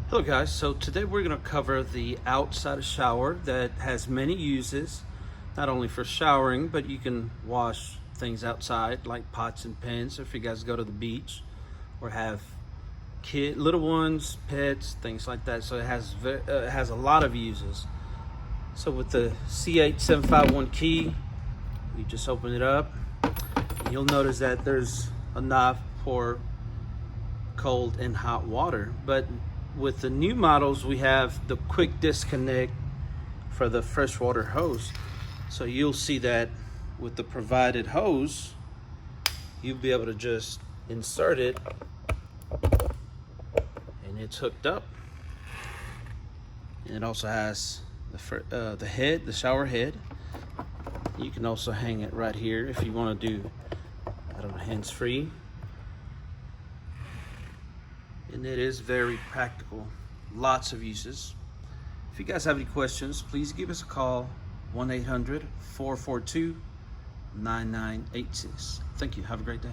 Hello guys, so today we're going to cover the outside shower that has many uses, not only for showering, but you can wash things outside like pots and pans if you guys go to the beach or have little ones, pets, things like that. So it has a lot of uses. So with the C8751 key, you just open it up and you'll notice that there's a knob for cold and hot water, but with the new models we have the quick disconnect for the freshwater hose. So you'll see that with the provided hose you'll be able to just insert it and it's hooked up. And it also has the shower head. You can also hang it right here if you want to do, I don't know, hands-free. And it is very practical, lots of uses. If you guys have any questions, please give us a call, 1-800-442-9986. Thank you, have a great day.